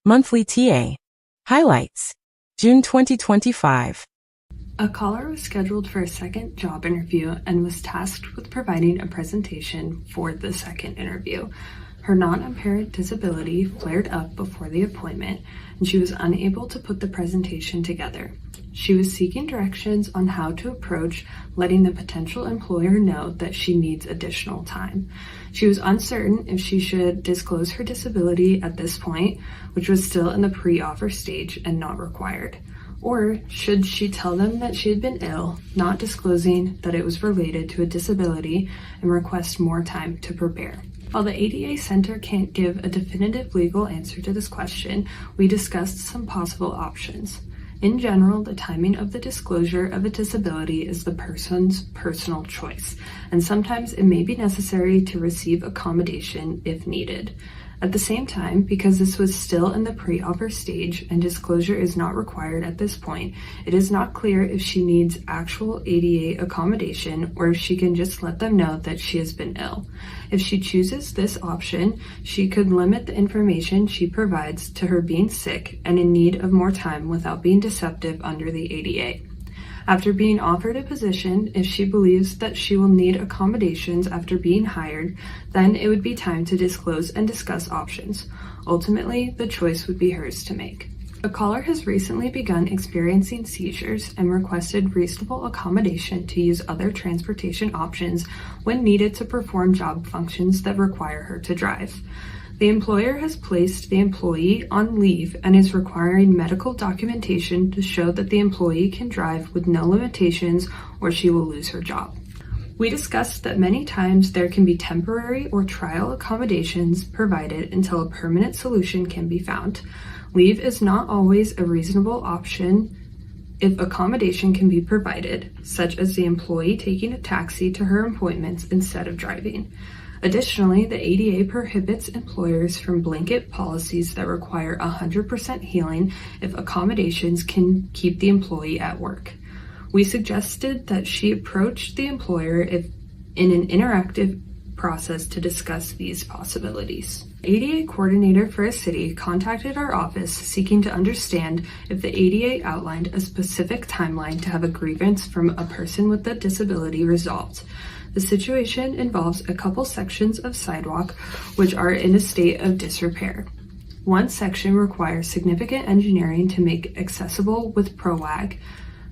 Monthly TA. Highlights. June 2025. A caller was scheduled for a second job interview and was tasked with providing a presentation for the second interview. Her non-apparent disability flared up before the appointment, and she was unable to put the presentation together. She was seeking directions on how to approach letting the potential employer know that she needs additional time. She was uncertain if she should disclose her disability at this point, which was still in the pre-offer stage and not required. Or should she tell them that she had been ill, not disclosing that it was related to a disability, and request more time to prepare? While the ADA Center can't give a definitive legal answer to this question, we discussed some possible options. In general, the timing of the disclosure of a disability is the person's personal choice, and sometimes it may be necessary to receive accommodation if needed. At the same time, because this was still in the pre-offer stage and disclosure is not required at this point, it is not clear if she needs actual ADA accommodation or if she can just let them know that she has been ill. If she chooses this option, she could limit the information she provides to her being sick and in need of more time without being deceptive under the ADA. After being offered a position, if she believes that she will need accommodations after being hired, then it would be time to disclose and discuss options. Ultimately, the choice would be hers to make. A caller has recently begun experiencing seizures and requested reasonable accommodation to use other transportation options when needed to perform job functions that require her to drive. The employer has placed the employee on leave and is requiring medical documentation to show that the employee can drive with no limitations or she will lose her job. We discussed that many times there can be temporary or trial accommodations provided until a permanent solution can be found. Leave is not always a reasonable option if accommodation can be provided, such as the employee taking a taxi to her appointments instead of driving. Additionally, the ADA prohibits employers from blanket policies that require 100% healing if accommodations can keep the employee at work. We suggested that she approach the employer in an interactive process to discuss these possibilities. ADA coordinator for a city contacted our office seeking to understand if the ADA outlined a specific timeline to have a grievance from a person with a disability resolved. The situation involves a couple sections of sidewalk which are in a state of disrepair. One section requires significant engineering to make accessible with ProWag.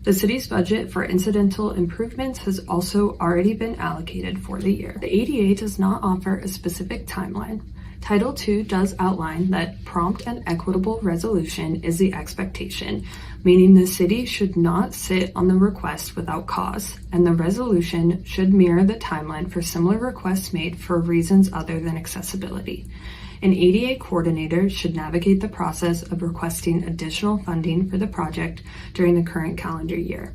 The city's budget for incidental improvements has also already been allocated for the year. The ADA does not offer a specific timeline. Title II does outline that prompt and equitable resolution is the expectation, meaning the city should not sit on the request without cause, and the resolution should mirror the timeline for similar requests made for reasons other than accessibility. An ADA coordinator should navigate the process of requesting additional funding for the project during the current calendar year.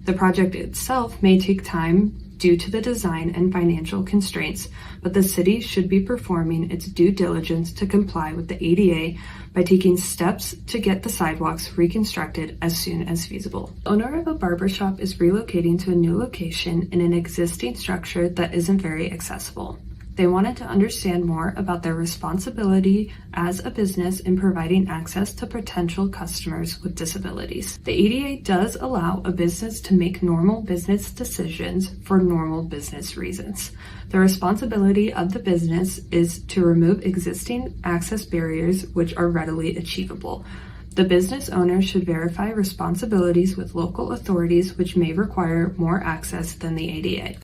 The project itself may take time due to the design and financial constraints, but the city should be performing its due diligence to comply with the ADA by taking steps to get the sidewalks reconstructed as soon as feasible. The owner of a barbershop is relocating to a new location in an existing structure that isn't very accessible. They wanted to understand more about their responsibility as a business in providing access to potential customers with disabilities. The ADA does allow a business to make normal business decisions for normal business reasons. The responsibility of the business is to remove existing access barriers which are readily achievable. The business owner should verify responsibilities with local authorities which may require more access than the ADA.